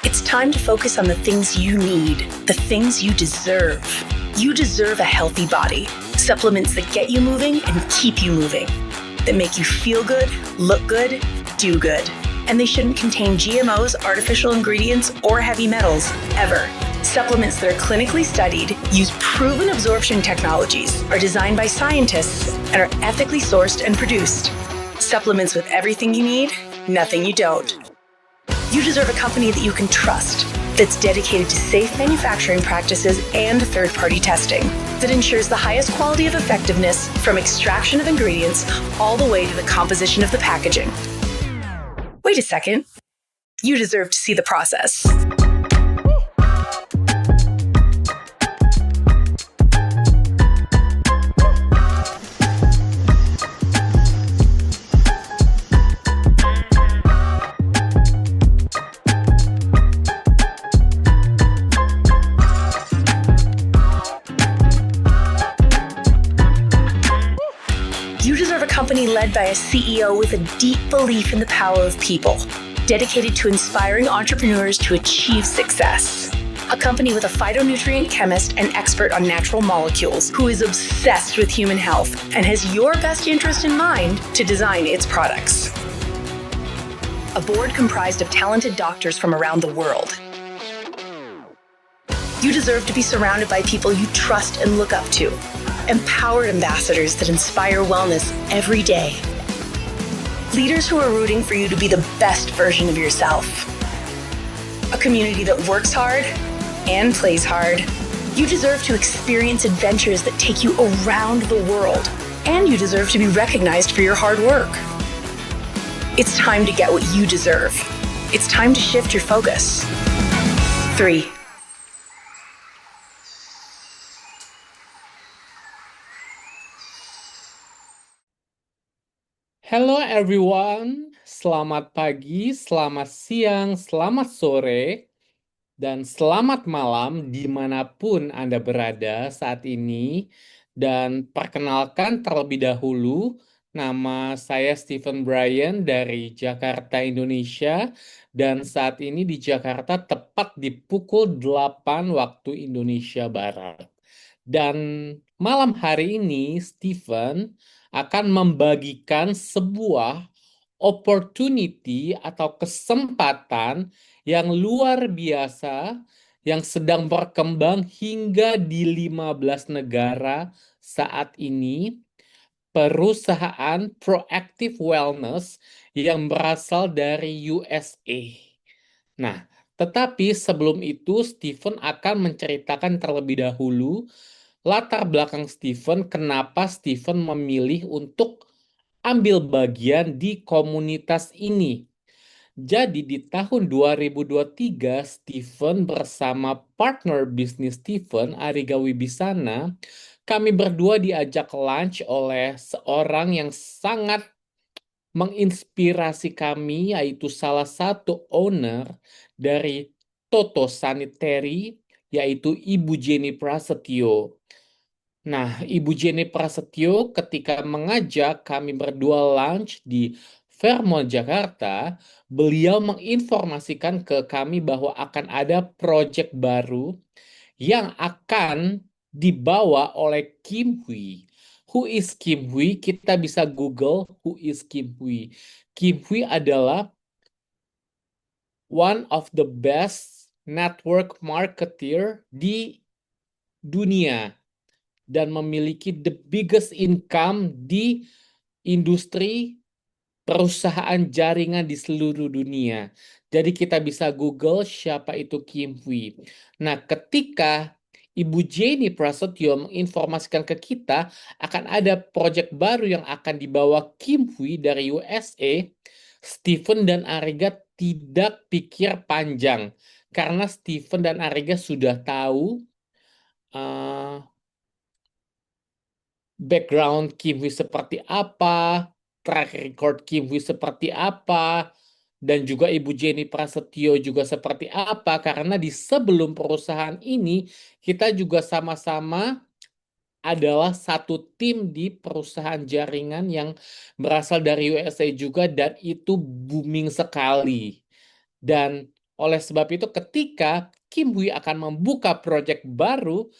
It's time to focus on the things you need, the things you deserve. You deserve a healthy body, supplements that get you moving and keep you moving, that make you feel good, look good, do good. And they shouldn't contain GMOs, artificial ingredients, or heavy metals, ever. Supplements that are clinically studied, use proven absorption technologies, are designed by scientists, and are ethically sourced and produced. Supplements with everything you need, nothing you don't. You deserve a company that you can trust, that's dedicated to safe manufacturing practices and third-party testing, that ensures the highest quality of effectiveness from extraction of ingredients all the way to the composition of the packaging. Wait a second. You deserve to see the process. You deserve a company led by a CEO with a deep belief in the power of people, dedicated to inspiring entrepreneurs to achieve success. A company with a phytonutrient chemist and expert on natural molecules who is obsessed with human health and has your best interest in mind to design its products. A board comprised of talented doctors from around the world. You deserve to be surrounded by people you trust and look up to. Empowered ambassadors that inspire wellness every day. Leaders who are rooting for you to be the best version of yourself. A community that works hard and plays hard. You deserve to experience adventures that take you around the world. And you deserve to be recognized for your hard work. It's time to get what you deserve. It's time to shift your focus. 3. Hello everyone, selamat pagi, selamat siang, selamat sore, dan selamat malam dimanapun Anda berada saat ini. Dan perkenalkan terlebih dahulu, nama saya Stephen Bryan dari Jakarta, Indonesia. Dan saat ini di Jakarta tepat di pukul 8 waktu Indonesia Barat. Dan malam hari ini Stephen akan membagikan sebuah opportunity atau kesempatan yang luar biasa yang sedang berkembang hingga di 15 negara saat ini. Perusahaan Proactive Wellness yang berasal dari USA. Nah, tetapi sebelum itu Stephen akan menceritakan terlebih dahulu latar belakang Stephen, kenapa Stephen memilih untuk ambil bagian di komunitas ini. Jadi di tahun 2023, Stephen bersama partner bisnis Stephen, Ariga Wibisana, kami berdua diajak lunch oleh seorang yang sangat menginspirasi kami, yaitu salah satu owner dari Toto Sanitary, yaitu Ibu Jenny Prasetyo. Nah, Ibu Jenny Prasetyo ketika mengajak kami berdua lunch di Fairmont, Jakarta, beliau menginformasikan ke kami bahwa akan ada proyek baru yang akan dibawa oleh Kim Hui. Who is Kim Hui? Kita bisa Google who is Kim Hui. Kim Hui adalah one of the best network marketer di dunia dan memiliki the biggest income di industri perusahaan jaringan di seluruh dunia. Jadi kita bisa Google siapa itu Kim Hui. Nah, ketika Ibu Jenny Prasetyo menginformasikan ke kita akan ada proyek baru yang akan dibawa Kim Hui dari USA, Stephen dan Ariga tidak pikir panjang karena Stephen dan Ariga sudah tahu background Kim Hui seperti apa, track record Kim Hui seperti apa, dan juga Ibu Jenny Prasetyo juga seperti apa, karena di sebelum perusahaan ini kita juga sama-sama adalah satu tim di perusahaan jaringan yang berasal dari USA juga, dan itu booming sekali. Dan Oleh sebab itu, ketika Kim Hui akan membuka proyek baru,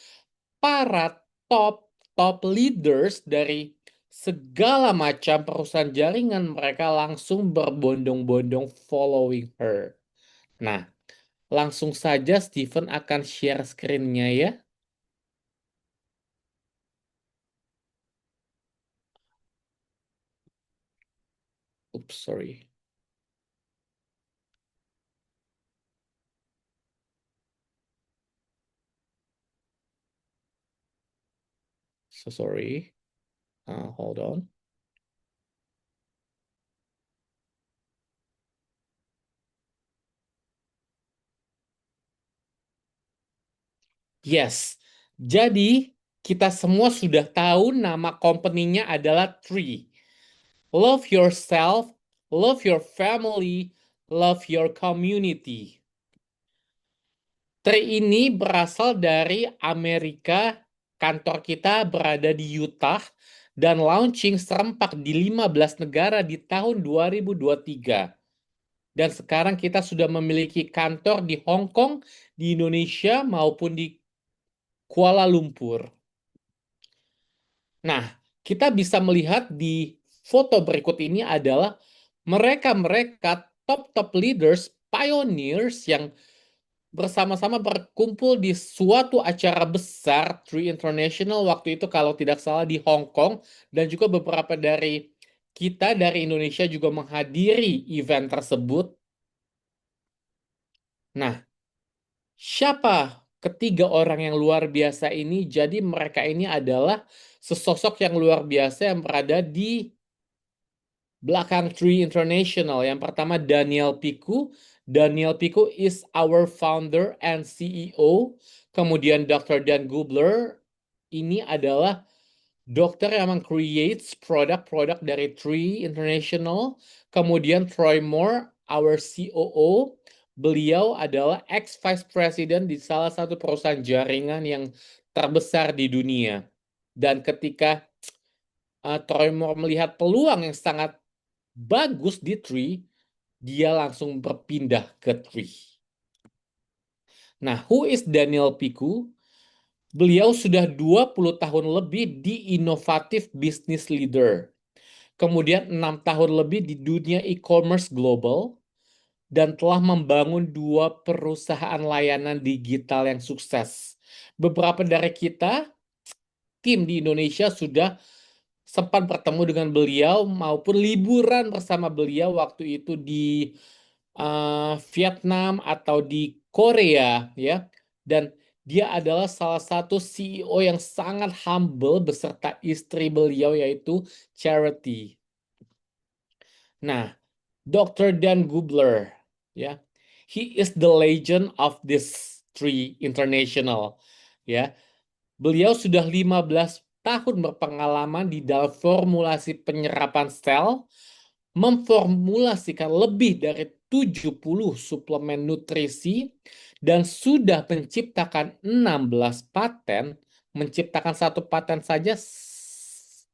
para top leaders dari segala macam perusahaan jaringan mereka langsung berbondong-bondong following her. Nah, langsung saja Steven akan share screen-nya ya. Oops, sorry. So sorry. Hold on. Yes. Jadi, kita semua sudah tahu nama company-nya adalah Tree. Love yourself, love your family, love your community. Tree ini berasal dari Amerika, kantor kita berada di Utah, dan launching serempak di 15 negara di tahun 2023. Dan sekarang kita sudah memiliki kantor di Hong Kong, di Indonesia, maupun di Kuala Lumpur. Nah, kita bisa melihat di foto berikut ini adalah mereka-mereka top leaders, pioneers yang bersama-sama berkumpul di suatu acara besar Tree International waktu itu kalau tidak salah di Hong Kong, dan juga beberapa dari kita dari Indonesia juga menghadiri event tersebut. Nah, siapa ketiga orang yang luar biasa ini? Jadi mereka ini adalah sesosok yang luar biasa yang berada di belakang Tree International. Yang pertama Daniel Piku. Daniel Piku is our founder and CEO. Kemudian Dr. Dan Gubler ini adalah dokter yang meng-create produk-produk dari Tree International. Kemudian Troy Moore, our COO. Beliau adalah ex-vice president di salah satu perusahaan jaringan yang terbesar di dunia. Dan ketika Troy Moore melihat peluang yang sangat bagus di Tree, dia langsung berpindah ke Tree. Nah, who is Daniel Piku? Beliau sudah 20 tahun lebih di inovatif business leader. Kemudian 6 tahun lebih di dunia e-commerce global dan telah membangun 2 perusahaan layanan digital yang sukses. Beberapa dari kita, tim di Indonesia sudah sempat bertemu dengan beliau maupun liburan bersama beliau waktu itu di Vietnam atau di Korea ya. Dan dia adalah salah satu CEO yang sangat humble beserta istri beliau yaitu Charity. Nah, Dr. Dan Gubler ya. He is the legend of this Tree International ya. Beliau sudah 15 tahun berpengalaman di dalam formulasi penyerapan sel, memformulasikan lebih dari 70 suplemen nutrisi, dan sudah menciptakan 16 paten. Menciptakan satu paten saja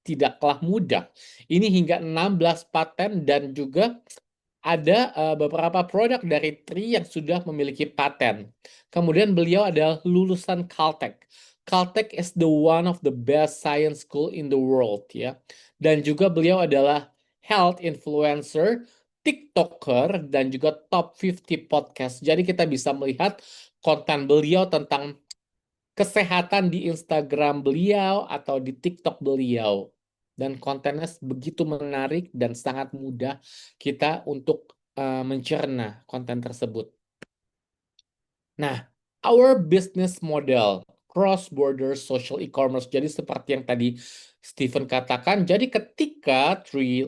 tidaklah mudah. Ini hingga 16 paten dan juga ada beberapa produk dari Tree yang sudah memiliki paten. Kemudian beliau adalah lulusan Caltech. Caltech is the one of the best science school in the world ya. Dan juga beliau adalah health influencer, TikToker, dan juga top 50 podcast. Jadi kita bisa melihat konten beliau tentang kesehatan di Instagram beliau atau di TikTok beliau. Dan kontennya begitu menarik dan sangat mudah kita untuk mencerna konten tersebut. Nah, our business model cross-border social e-commerce. Jadi seperti yang tadi Steven katakan, jadi ketika Tree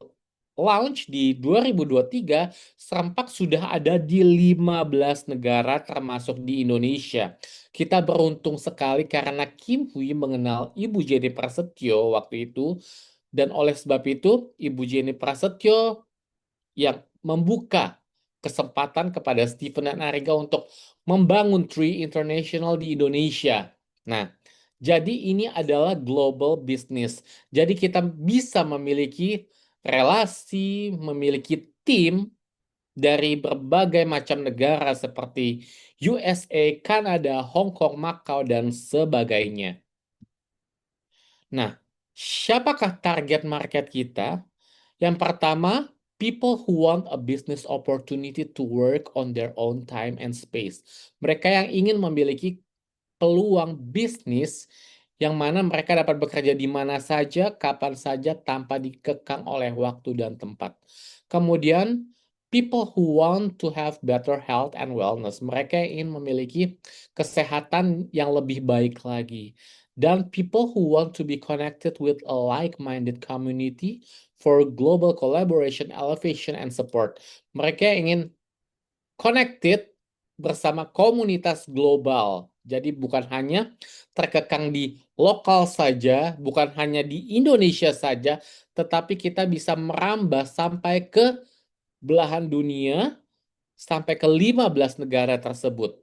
launch di 2023, serempak sudah ada di 15 negara termasuk di Indonesia. Kita beruntung sekali karena Kim Hui mengenal Ibu Jenny Prasetyo waktu itu. Dan oleh sebab itu, Ibu Jenny Prasetyo yang membuka kesempatan kepada Steven dan Ariga untuk membangun Tree International di Indonesia. Nah, jadi ini adalah global business. Jadi kita bisa memiliki relasi, memiliki tim dari berbagai macam negara seperti USA, Kanada, Hong Kong, Makau, dan sebagainya. Nah, siapakah target market kita? Yang pertama, people who want a business opportunity to work on their own time and space. Mereka yang ingin memiliki peluang bisnis yang mana mereka dapat bekerja di mana saja, kapan saja, tanpa dikekang oleh waktu dan tempat. Kemudian, people who want to have better health and wellness. Mereka yang ingin memiliki kesehatan yang lebih baik lagi. Dan people who want to be connected with a like-minded community for global collaboration, elevation, and support. Mereka yang ingin connected bersama komunitas global. Jadi bukan hanya terkekang di lokal saja, bukan hanya di Indonesia saja, tetapi kita bisa merambah sampai ke belahan dunia, sampai ke 15 negara tersebut.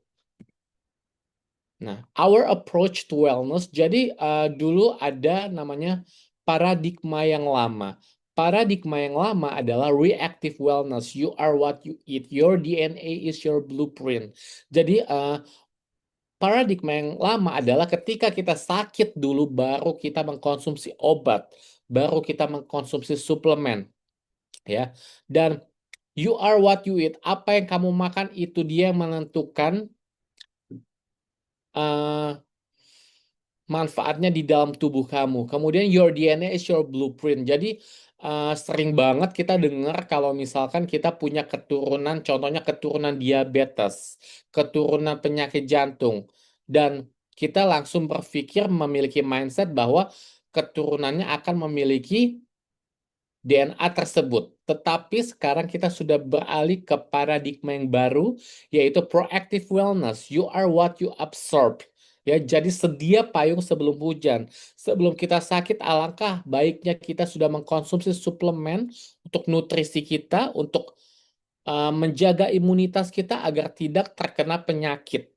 Nah, our approach to wellness, jadi dulu ada namanya paradigma yang lama. Paradigma yang lama adalah reactive wellness. You are what you eat. Your DNA is your blueprint. Jadi paradigma yang lama adalah ketika kita sakit dulu baru kita mengkonsumsi obat, baru kita mengkonsumsi suplemen, ya. Dan you are what you eat. Apa yang kamu makan itu dia yang menentukan eh, manfaatnya di dalam tubuh kamu. Kemudian your DNA is your blueprint. Jadi sering banget kita dengar kalau misalkan kita punya keturunan, contohnya keturunan diabetes, keturunan penyakit jantung, dan kita langsung berpikir memiliki mindset bahwa keturunannya akan memiliki DNA tersebut. Tetapi sekarang kita sudah beralih ke paradigma yang baru, yaitu proactive wellness. You are what you absorb. Ya, jadi sedia payung sebelum hujan. Sebelum kita sakit, alangkah baiknya kita sudah mengkonsumsi suplemen untuk nutrisi kita, untuk menjaga imunitas kita agar tidak terkena penyakit.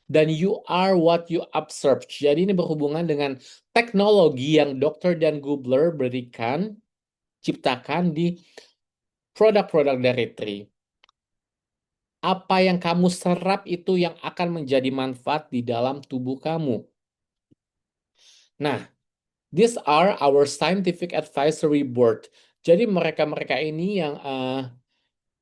Dan you are what you absorb. Jadi ini berhubungan dengan teknologi yang Dr. Dan Gubler berikan, ciptakan di produk-produk dari Tri. Apa yang kamu serap itu yang akan menjadi manfaat di dalam tubuh kamu. Nah, these are our scientific advisory board. Jadi mereka-mereka ini yang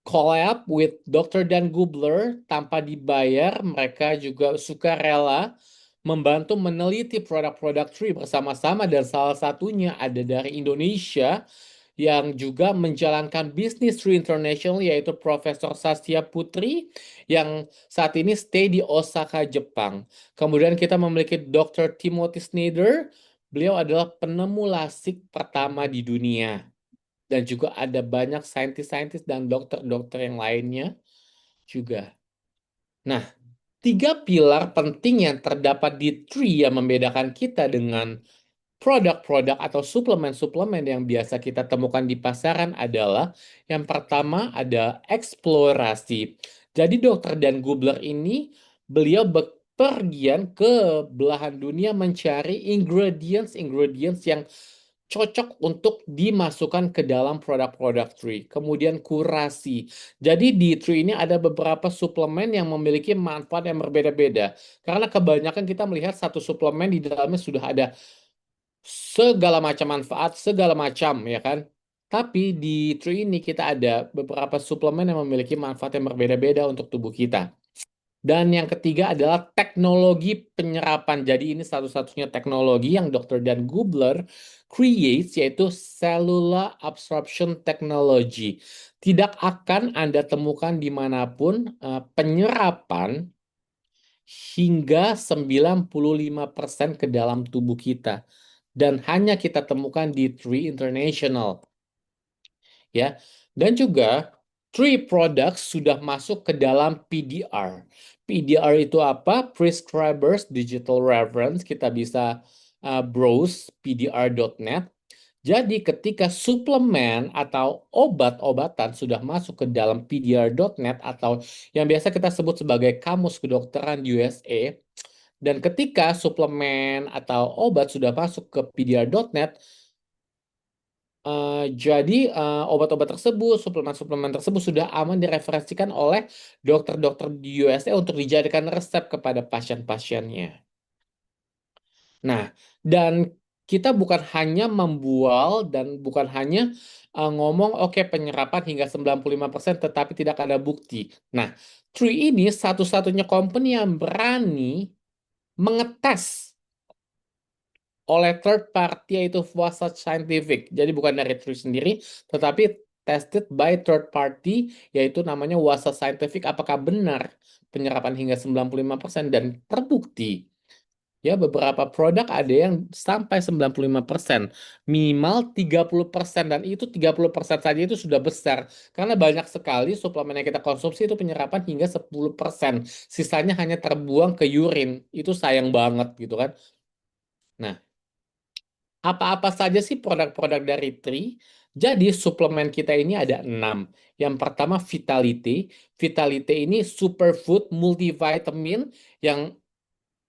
collab with Dr. Dan Gubler tanpa dibayar, mereka juga suka rela membantu meneliti produk-produk Tri bersama-sama, dan salah satunya ada dari Indonesia yang juga menjalankan bisnis Tree International, yaitu Profesor Sastia Putri yang saat ini stay di Osaka, Jepang. Kemudian kita memiliki Dr. Timothy Snyder, beliau adalah penemu lasik pertama di dunia. Dan juga ada banyak saintis-saintis dan dokter-dokter yang lainnya juga. Nah, 3 pilar penting yang terdapat di Tree yang membedakan kita dengan produk-produk atau suplemen-suplemen yang biasa kita temukan di pasaran adalah yang pertama ada eksplorasi. Jadi Dokter Dan Gubler ini beliau bepergian ke belahan dunia mencari ingredients yang cocok untuk dimasukkan ke dalam produk-produk Tree. Kemudian kurasi. Jadi di Tree ini ada beberapa suplemen yang memiliki manfaat yang berbeda-beda. Karena kebanyakan kita melihat satu suplemen di dalamnya sudah ada segala macam manfaat, segala macam, ya kan? Tapi di Tree ini kita ada beberapa suplemen yang memiliki manfaat yang berbeda-beda untuk tubuh kita. Dan yang ketiga adalah teknologi penyerapan. Jadi ini satu-satunya teknologi yang Dr. Dan Gubler creates, yaitu cellular absorption technology. Tidak akan Anda temukan dimanapun penyerapan hingga 95% ke dalam tubuh kita. Dan hanya kita temukan di Tree International. Ya. Dan juga Tree products sudah masuk ke dalam PDR. PDR itu apa? Prescribers Digital Reference. Kita bisa browse pdr.net. Jadi ketika suplemen atau obat-obatan sudah masuk ke dalam pdr.net atau yang biasa kita sebut sebagai Kamus Kedokteran USA, dan ketika suplemen atau obat sudah masuk ke pdr.net, Jadi obat-obat tersebut, suplemen-suplemen tersebut sudah aman direferensikan oleh dokter-dokter di USA untuk dijadikan resep kepada pasien-pasiennya. Nah, dan kita bukan hanya membual dan bukan hanya ngomong oke penyerapan hingga 95% tetapi tidak ada bukti. Nah, Tree ini satu-satunya company yang berani mengetes oleh third party yaitu Wasatch Scientific. Jadi bukan dari Tree sendiri, tetapi tested by third party yaitu namanya Wasatch Scientific apakah benar penyerapan hingga 95% dan terbukti. Ya, beberapa produk ada yang sampai 95%, minimal 30%, dan itu 30% saja itu sudah besar. Karena banyak sekali suplemen yang kita konsumsi itu penyerapan hingga 10%. Sisanya hanya terbuang ke urin. Itu sayang banget gitu kan. Nah, apa-apa saja sih produk-produk dari Tree? Jadi suplemen kita ini ada 6. Yang pertama Vitality. Vitality ini superfood multivitamin yang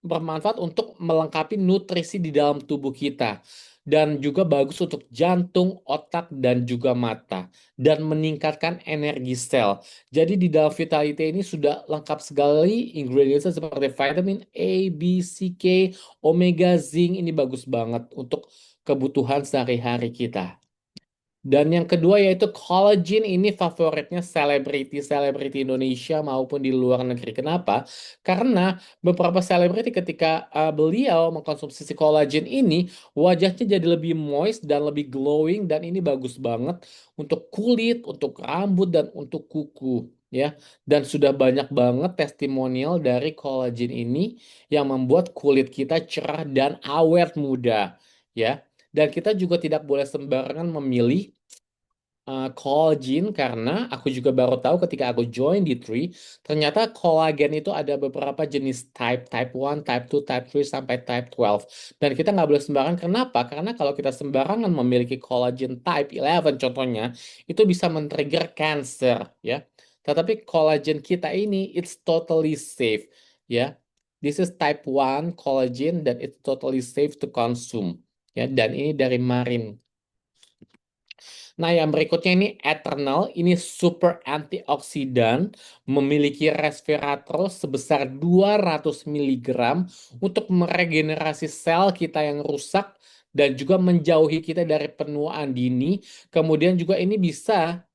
bermanfaat untuk melengkapi nutrisi di dalam tubuh kita dan juga bagus untuk jantung, otak dan juga mata dan meningkatkan energi sel. Jadi di dalam Vitality ini sudah lengkap sekali ingredientsnya seperti vitamin A, B, C, K, omega, zinc ini bagus banget untuk kebutuhan sehari-hari kita. Dan yang kedua yaitu collagen ini favoritnya selebriti-selebriti Indonesia maupun di luar negeri. Kenapa? Karena beberapa selebriti ketika beliau mengkonsumsi si collagen ini, wajahnya jadi lebih moist dan lebih glowing dan ini bagus banget untuk kulit, untuk rambut dan untuk kuku ya. Dan sudah banyak banget testimonial dari collagen ini yang membuat kulit kita cerah dan awet muda ya. Dan kita juga tidak boleh sembarangan memilih collagen karena aku juga baru tahu ketika aku join di Tree, ternyata kolagen itu ada beberapa jenis type, type 1, type 2, type 3, sampai type 12. Dan kita nggak boleh sembarangan. Kenapa? Karena kalau kita sembarangan memiliki collagen type 11 contohnya, itu bisa men-trigger cancer, ya. Tetapi collagen kita ini, it's totally safe, ya. This is type 1 collagen dan it's totally safe to consume. Ya, dan ini dari Marine. Nah, yang berikutnya ini Eternal, ini super antioksidan, memiliki resveratrol sebesar 200 miligram untuk meregenerasi sel kita yang rusak dan juga menjauhi kita dari penuaan dini. Kemudian juga ini bisa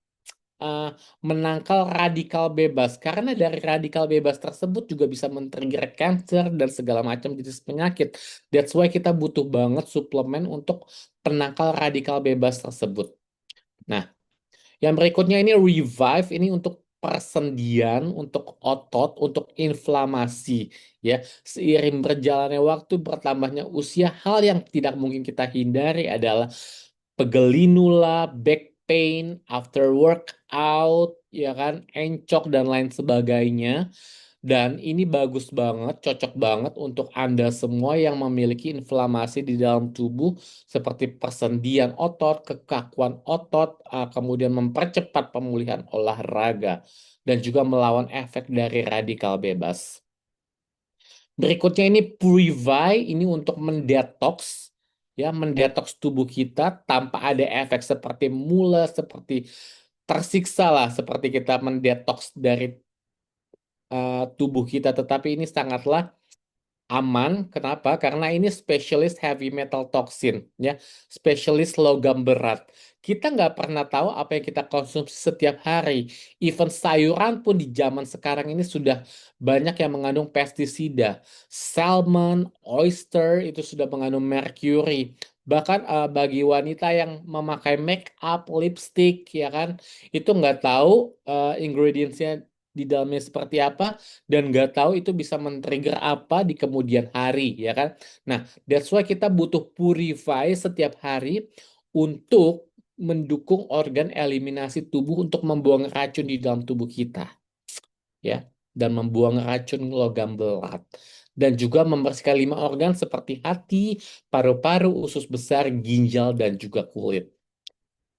uh, menangkal radikal bebas karena dari radikal bebas tersebut juga bisa men-trigger cancer dan segala macam jenis penyakit. That's why kita butuh banget suplemen untuk penangkal radikal bebas tersebut. Nah, yang berikutnya ini revive, ini untuk persendian, untuk otot, untuk inflamasi. Ya, seiring berjalannya waktu, bertambahnya usia, hal yang tidak mungkin kita hindari adalah pegelinula, back pain, after workout, ya kan, encok dan lain sebagainya. Dan ini bagus banget, cocok banget untuk Anda semua yang memiliki inflamasi di dalam tubuh seperti persendian otot, kekakuan otot, kemudian mempercepat pemulihan olahraga dan juga melawan efek dari radikal bebas. Berikutnya ini Purify, ini untuk mendetoks ya, mendetoks tubuh kita tanpa ada efek seperti mules, seperti tersiksa lah, seperti kita mendetoks dari tubuh kita, tetapi ini sangatlah aman. Kenapa? Karena ini spesialis heavy metal toxin, ya, spesialis logam berat. Kita nggak pernah tahu apa yang kita konsumsi setiap hari. Even sayuran pun di zaman sekarang ini sudah banyak yang mengandung pestisida. Salmon, oyster itu sudah mengandung mercury. Bahkan bagi wanita yang memakai make up, lipstick, ya kan, itu nggak tahu ingredientsnya di dalamnya seperti apa dan nggak tahu itu bisa men-trigger apa di kemudian hari, ya kan? Nah, that's why kita butuh purify setiap hari untuk mendukung organ eliminasi tubuh untuk membuang racun di dalam tubuh kita, ya, dan membuang racun logam berat. Dan juga membersihkan 5 organ seperti hati, paru-paru, usus besar, ginjal, dan juga kulit.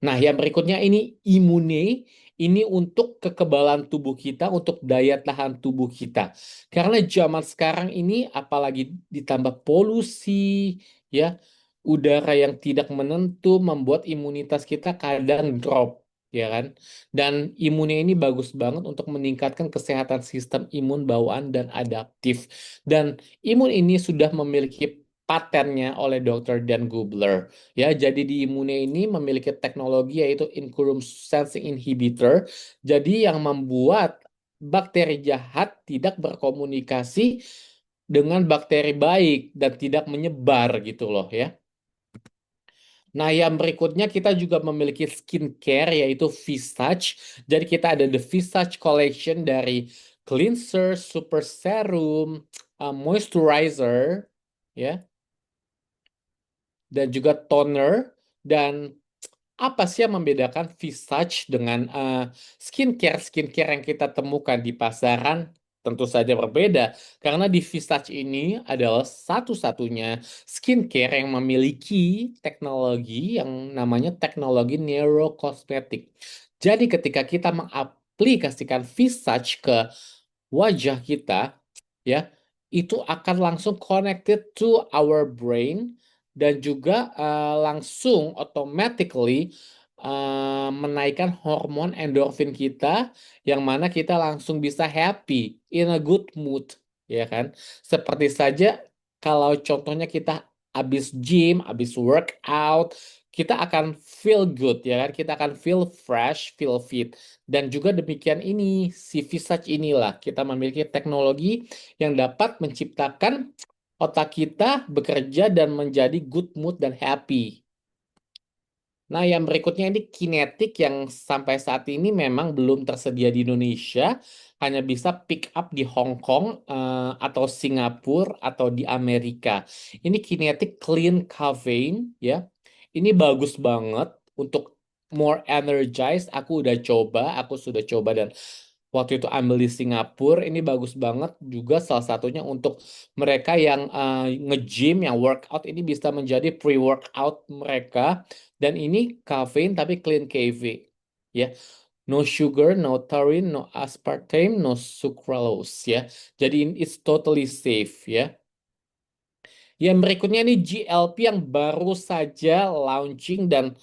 Nah, yang berikutnya ini immune, ini untuk kekebalan tubuh kita, untuk daya tahan tubuh kita. Karena zaman sekarang ini apalagi ditambah polusi, ya, udara yang tidak menentu membuat imunitas kita kadang drop, ya kan? Dan imunnya ini bagus banget untuk meningkatkan kesehatan sistem imun bawaan dan adaptif. Dan imun ini sudah memiliki patennya oleh Dr. Dan Gubler. Ya, jadi di imunnya ini memiliki teknologi yaitu Incurum Sensing Inhibitor. Jadi yang membuat bakteri jahat tidak berkomunikasi dengan bakteri baik dan tidak menyebar gitu loh ya. Nah, yang berikutnya kita juga memiliki skincare yaitu Visage. Jadi kita ada the Visage Collection dari cleanser, super serum, moisturizer, ya, dan juga toner. Dan apa sih yang membedakan Visage dengan skincare yang kita temukan di pasaran? Tentu saja berbeda, karena di Visage ini adalah satu-satunya skincare yang memiliki teknologi yang namanya teknologi neurokosmetik. Jadi ketika kita mengaplikasikan Visage ke wajah kita, ya, itu akan langsung connected to our brain dan juga langsung automatically menaikkan hormon endorfin kita yang mana kita langsung bisa happy in a good mood, ya kan? Seperti saja kalau contohnya kita habis gym, habis workout, kita akan feel good, ya kan? Kita akan feel fresh, feel fit. Dan juga demikian ini, si Visage inilah kita memiliki teknologi yang dapat menciptakan otak kita bekerja dan menjadi good mood dan happy. Nah, yang berikutnya ini kinetik yang sampai saat ini memang belum tersedia di Indonesia, hanya bisa pick up di Hong Kong atau Singapura atau di Amerika. Ini kinetik clean caffeine ya. Ini bagus banget untuk more energized. Aku sudah coba dan waktu itu ambil di Singapura. Ini bagus banget juga salah satunya untuk mereka yang nge-gym, yang workout ini bisa menjadi pre-workout mereka. Dan ini kafein tapi clean cafe. Ya, no sugar, no taurine, no aspartame, no sucralose ya. Jadi it's totally safe ya. Yang berikutnya ini GLP yang baru saja launching dan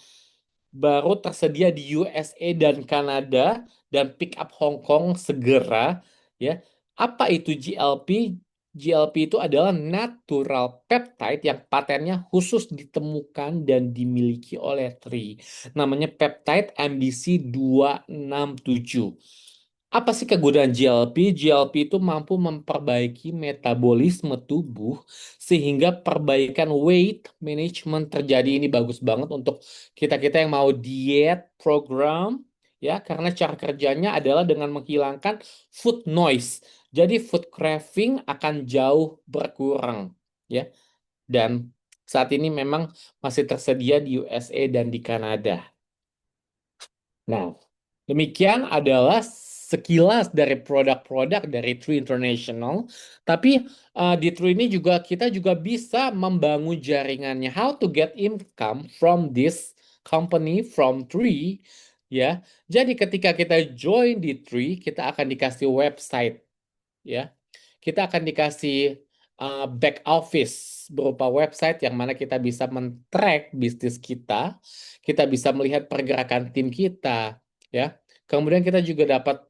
baru tersedia di USA dan Kanada dan pick up Hong Kong segera ya. Apa itu GLP? GLP itu adalah natural peptide yang patennya khusus ditemukan dan dimiliki oleh Tri. Namanya peptide MBC 267. Apa sih kegunaan GLP? GLP itu mampu memperbaiki metabolisme tubuh sehingga perbaikan weight management terjadi. Ini bagus banget untuk kita-kita yang mau diet program ya, karena cara kerjanya adalah dengan menghilangkan food noise. Jadi food craving akan jauh berkurang ya. Dan saat ini memang masih tersedia di USA dan di Kanada. Nah, demikian adalah sekilas dari produk-produk dari True International. Tapi di True ini juga kita juga bisa membangun jaringannya. How to get income from this company from Tree, ya. Jadi ketika kita join di Tree, kita akan dikasih website, ya. Kita akan dikasih back office berupa website yang mana kita bisa men-track bisnis kita bisa melihat pergerakan tim kita, ya. Kemudian kita juga dapat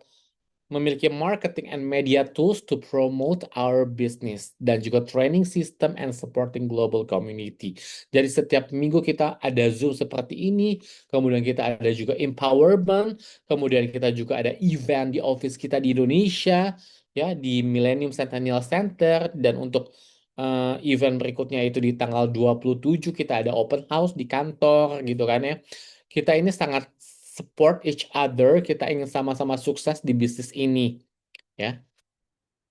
memiliki marketing and media tools to promote our business dan juga training system and supporting global community. Jadi setiap minggu kita ada Zoom seperti ini, kemudian kita ada juga empowerment, kemudian kita juga ada event di office kita di Indonesia, ya di Millennium Centennial Center dan untuk event berikutnya itu di tanggal 27 kita ada open house di kantor gitu kan ya. Kita ini sangat support each other, kita ingin sama-sama sukses di bisnis ini, ya.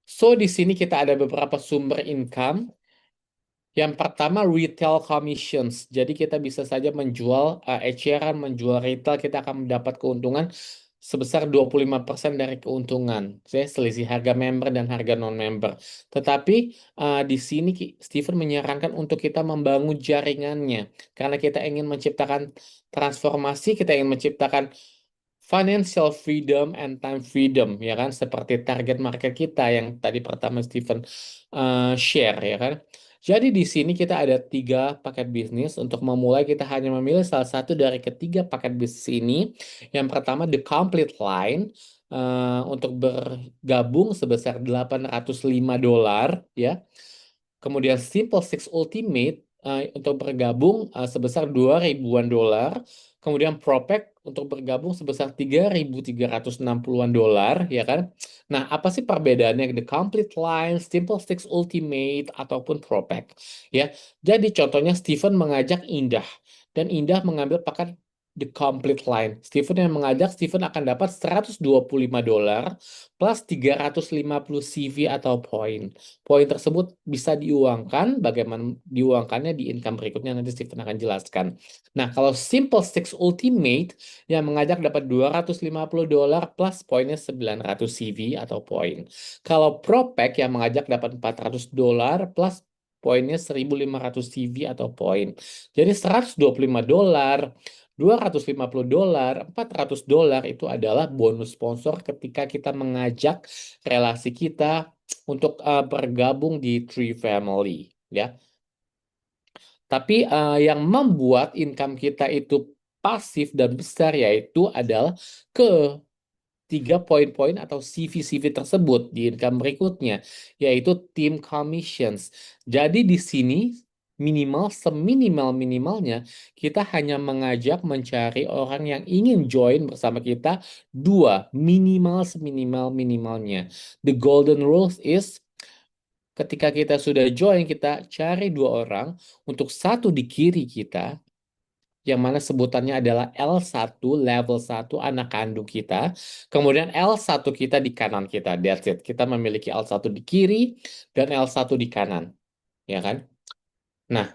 So di sini kita ada beberapa sumber income. Yang pertama retail commissions. Jadi kita bisa saja menjual eceran, menjual retail, kita akan mendapat keuntungan sebesar 25% dari keuntungan. Selisih harga member dan harga non-member. Tetapi di sini Steven menyarankan untuk kita membangun jaringannya. Karena kita ingin menciptakan transformasi, kita ingin menciptakan financial freedom and time freedom, ya kan? Seperti target market kita yang tadi pertama Steven share, ya kan? Jadi di sini kita ada 3 paket bisnis. Untuk memulai kita hanya memilih salah satu dari ketiga paket bisnis ini. Yang pertama The Complete Line untuk bergabung sebesar $805 ya. Kemudian Simple Six Ultimate untuk bergabung sebesar 2 ribuan dolar. Kemudian Propek untuk bergabung sebesar 3.360-an dolar, ya kan? Nah, apa sih perbedaannya The Complete Line, Simple Six Ultimate, ataupun Propek? Ya, jadi contohnya Steven mengajak Indah, dan Indah mengambil paket The Complete Line. Steven akan dapat $125 plus 350 CV atau poin. Poin tersebut bisa diuangkan, bagaimana diuangkannya di income berikutnya nanti Steven akan jelaskan. Nah, kalau Simple Six Ultimate yang mengajak dapat $250 plus poinnya 900 CV atau poin. Kalau Propek yang mengajak dapat $400 plus poinnya 1.500 CV atau poin. Jadi $125, $250, $400 itu adalah bonus sponsor ketika kita mengajak relasi kita untuk bergabung di Tree Family, ya. Tapi yang membuat income kita itu pasif dan besar yaitu adalah ketiga poin-poin atau CV-CV tersebut di income berikutnya, yaitu team commissions. Jadi di sini minimal seminimal-minimalnya kita hanya mengajak mencari orang yang ingin join bersama kita 2, minimal seminimal-minimalnya. The golden rules is ketika kita sudah join, kita cari 2 orang, untuk satu di kiri kita, yang mana sebutannya adalah L1, level 1 anak kandung kita. Kemudian L1 kita di kanan kita, that's it. Kita memiliki L1 di kiri dan L1 di kanan, ya kan? Nah,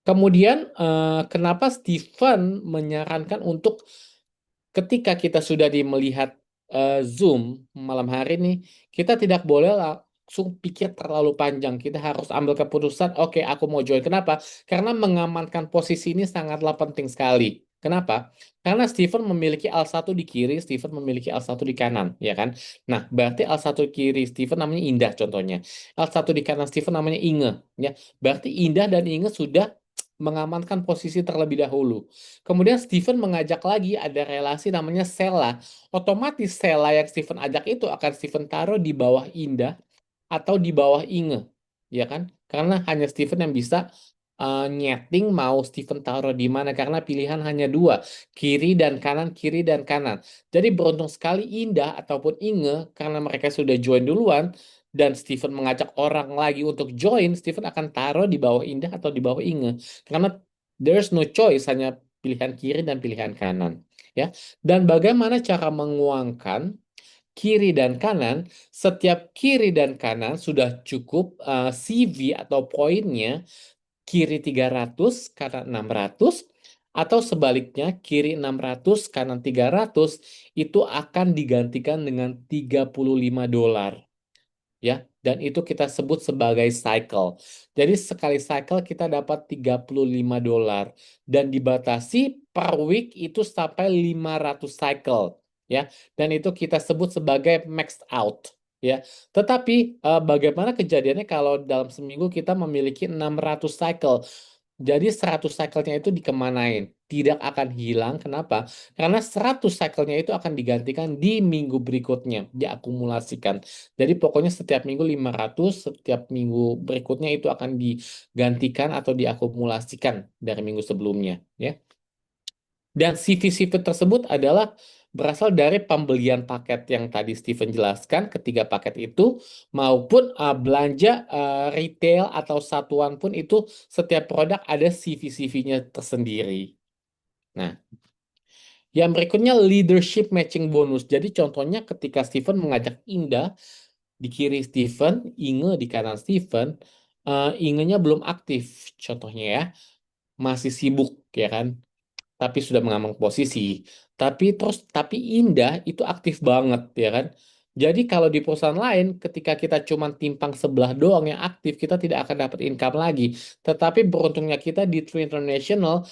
kemudian kenapa Steven menyarankan untuk ketika kita sudah melihat Zoom malam hari ini, kita tidak boleh langsung pikir terlalu panjang. Kita harus ambil keputusan, oke, aku mau join. Kenapa? Karena mengamankan posisi ini sangatlah penting sekali. Kenapa? Karena Steven memiliki L1 di kiri, Steven memiliki L1 di kanan, ya kan? Nah, berarti L1 kiri Steven namanya Indah contohnya. L1 di kanan Steven namanya Inge, ya. Berarti Indah dan Inge sudah mengamankan posisi terlebih dahulu. Kemudian Steven mengajak lagi ada relasi namanya Sela. Otomatis Sela yang Steven ajak itu akan Steven taruh di bawah Indah atau di bawah Inge, ya kan? Karena hanya Steven yang bisa nyeting mau Steven taruh di mana karena pilihan hanya 2, kiri dan kanan, kiri dan kanan. Jadi beruntung sekali Indah ataupun Inge karena mereka sudah join duluan dan Steven mengajak orang lagi untuk join, Steven akan taruh di bawah Indah atau di bawah Inge karena there's no choice, hanya pilihan kiri dan pilihan kanan, ya. Dan bagaimana cara menguangkan kiri dan kanan? Setiap kiri dan kanan sudah cukup CV atau poinnya, kiri 300, kanan 600, atau sebaliknya kiri 600, kanan 300, itu akan digantikan dengan $35. Ya, dan itu kita sebut sebagai cycle. Jadi sekali cycle kita dapat $35 dan dibatasi per week itu sampai 500 cycle, ya. Dan itu kita sebut sebagai maxed out, ya. Tetapi bagaimana kejadiannya kalau dalam seminggu kita memiliki 600 cycle? Jadi 100 cycle-nya itu dikemanain? Tidak akan hilang. Kenapa? Karena 100 cycle-nya itu akan digantikan di minggu berikutnya, diakumulasikan. Jadi pokoknya setiap minggu 500, setiap minggu berikutnya itu akan digantikan atau diakumulasikan dari minggu sebelumnya, ya. Dan CV-CV tersebut adalah berasal dari pembelian paket yang tadi Steven jelaskan, ketiga paket itu, maupun belanja retail atau satuan pun itu setiap produk ada CV-CV-nya tersendiri. Nah, yang berikutnya leadership matching bonus. Jadi contohnya ketika Steven mengajak Indah di kiri Steven, Inge di kanan Steven, Ingenya belum aktif contohnya ya, masih sibuk ya kan, tapi sudah mengambil posisi. Tapi Indah itu aktif banget ya kan. Jadi kalau di perusahaan lain ketika kita cuma timpang sebelah doang yang aktif, kita tidak akan dapat income lagi. Tetapi beruntungnya kita di True International,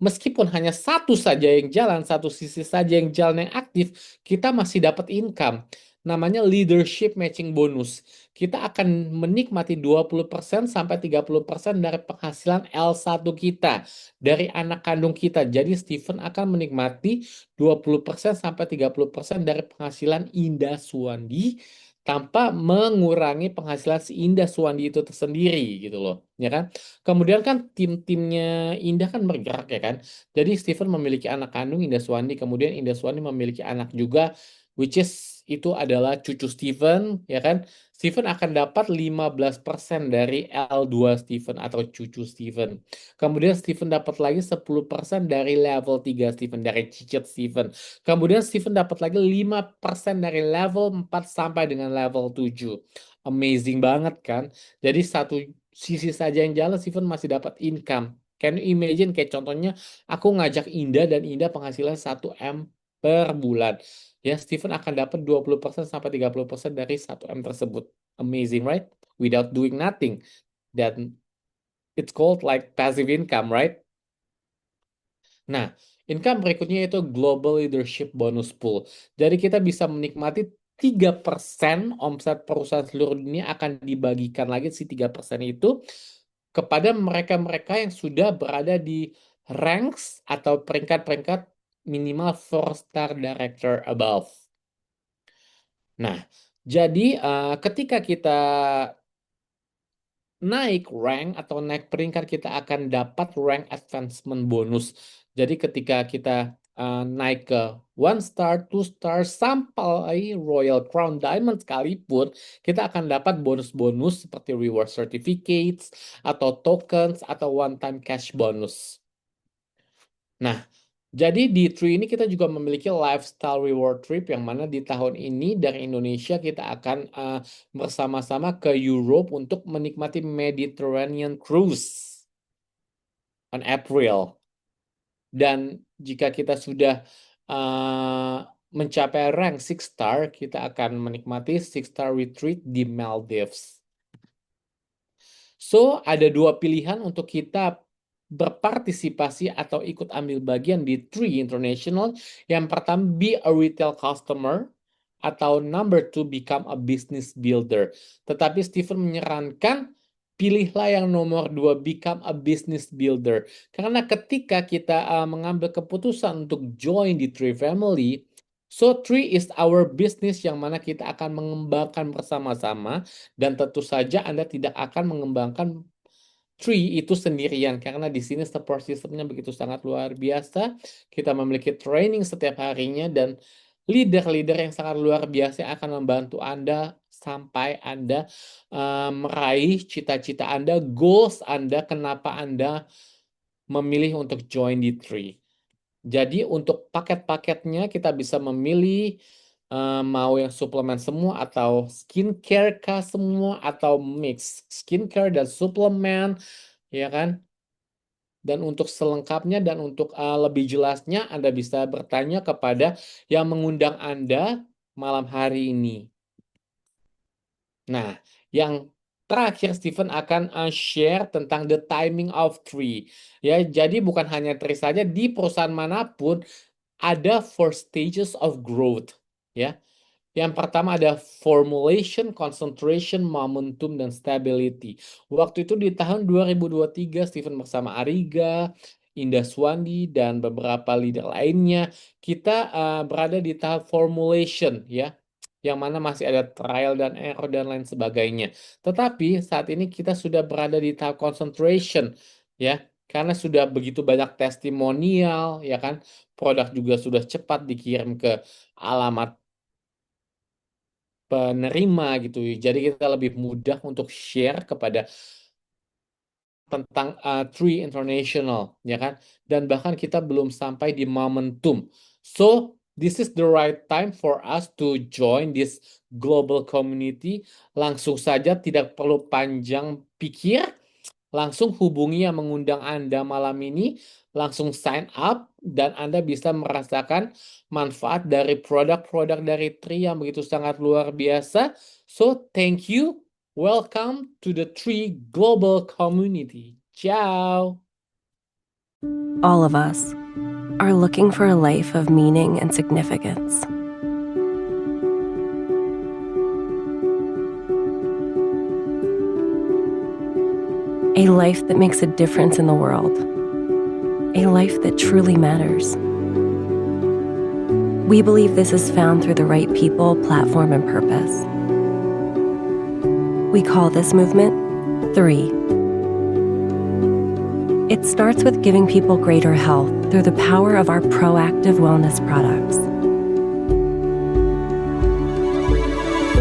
meskipun hanya satu saja yang jalan, satu sisi saja yang jalan yang aktif, kita masih dapat income. namanya leadership matching bonus. Kita akan menikmati 20% sampai 30% dari penghasilan L1 kita, dari anak kandung kita. Jadi Stephen akan menikmati 20% sampai 30% dari penghasilan Indah Suwandi tanpa mengurangi penghasilan si Indah Suwandi itu tersendiri gitu loh, ya kan? Kemudian kan tim-timnya Indah kan bergerak ya kan. Jadi Stephen memiliki anak kandung Indah Suwandi, kemudian Indah Suwandi memiliki anak juga, which is itu adalah cucu Stephen, ya kan? Stephen akan dapat 15% dari L2 Stephen atau cucu Stephen. Kemudian Stephen dapat lagi 10% dari level 3 Stephen, dari cicit Stephen. Kemudian Stephen dapat lagi 5% dari level 4 sampai dengan level 7. Amazing banget kan? Jadi satu sisi saja yang jalan, Stephen masih dapat income. Can you imagine kayak contohnya aku ngajak Indah dan Indah penghasilan 1M per bulan. Ya, Stephen akan dapat 20% sampai 30% dari 1M tersebut. Amazing, right? Without doing nothing. Dan it's called like passive income, right? Nah, income berikutnya itu Global Leadership Bonus Pool. Jadi kita bisa menikmati 3% omset perusahaan seluruh dunia akan dibagikan lagi si 3% itu kepada mereka-mereka yang sudah berada di ranks atau peringkat-peringkat minimal 4-star director above. Nah, jadi ketika kita naik rank atau naik peringkat, kita akan dapat rank advancement bonus. Jadi ketika kita naik ke 1-star, 2-star, sampai Royal Crown Diamond sekalipun, kita akan dapat bonus-bonus seperti reward certificates, atau tokens, atau one-time cash bonus. Nah, jadi di Tree ini kita juga memiliki lifestyle reward trip yang mana di tahun ini dari Indonesia kita akan bersama-sama ke Europe untuk menikmati Mediterranean Cruise on April. Dan jika kita sudah mencapai rank 6-star, kita akan menikmati 6-star retreat di Maldives. So, ada dua pilihan untuk kita berpartisipasi atau ikut ambil bagian di Tree International. Yang pertama, be a retail customer, atau number 2, become a business builder. Tetapi Stephen menyarankan pilihlah yang nomor 2, become a business builder. Karena ketika kita mengambil keputusan untuk join di Tree Family, so Tree is our business yang mana kita akan mengembangkan bersama-sama, dan tentu saja Anda tidak akan mengembangkan Tree itu sendirian karena di sini support systemnya begitu sangat luar biasa. Kita memiliki training setiap harinya dan leader-leader yang sangat luar biasa yang akan membantu Anda sampai Anda meraih cita-cita Anda, goals Anda, kenapa Anda memilih untuk join di Tree. Jadi untuk paket-paketnya kita bisa memilih mau yang suplemen semua atau skincare kah semua atau mix skincare dan suplemen, ya kan? Dan untuk selengkapnya dan untuk lebih jelasnya Anda bisa bertanya kepada yang mengundang Anda malam hari ini. Nah, yang terakhir Stephen akan share tentang the timing of Tree. Ya, jadi bukan hanya Tree saja, di perusahaan manapun ada 4 stages of growth, ya. Yang pertama ada formulation, concentration, momentum, dan stability. Waktu itu di tahun 2023, Stephen bersama Ariga, Indah Suwandi, dan beberapa leader lainnya, kita berada di tahap formulation, ya, yang mana masih ada trial dan error dan lain sebagainya. Tetapi saat ini kita sudah berada di tahap concentration, ya, karena sudah begitu banyak testimonial, ya kan, produk juga sudah cepat dikirim ke alamat penerima gitu. Jadi kita lebih mudah untuk share kepada tentang Tree International, ya kan? Dan bahkan kita belum sampai di momentum. So, this is the right time for us to join this global community. Langsung saja, tidak perlu panjang pikir. Langsung hubungi yang mengundang Anda malam ini, langsung sign up, dan Anda bisa merasakan manfaat dari produk-produk dari Tree yang begitu sangat luar biasa. So, thank you. Welcome to the Tree Global Community. Ciao. All of us are looking for a life of meaning and significance. A life that makes a difference in the world. A life that truly matters. We believe this is found through the right people, platform, and purpose. We call this movement 3. It starts with giving people greater health through the power of our proactive wellness products.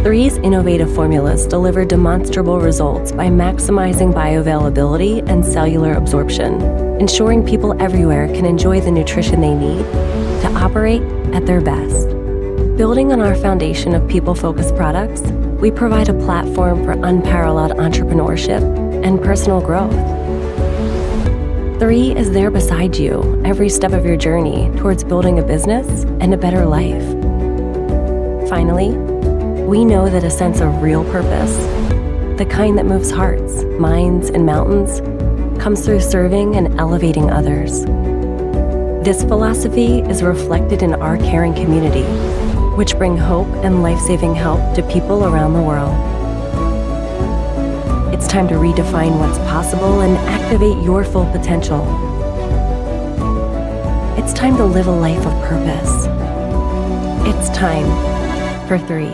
3's innovative formulas deliver demonstrable results by maximizing bioavailability and cellular absorption, ensuring people everywhere can enjoy the nutrition they need to operate at their best. Building on our foundation of people-focused products, we provide a platform for unparalleled entrepreneurship and personal growth. 3 is there beside you every step of your journey towards building a business and a better life. Finally, we know that a sense of real purpose, the kind that moves hearts, minds, and mountains, comes through serving and elevating others. This philosophy is reflected in our caring community, which bring hope and life-saving help to people around the world. It's time to redefine what's possible and activate your full potential. It's time to live a life of purpose. It's time for 3.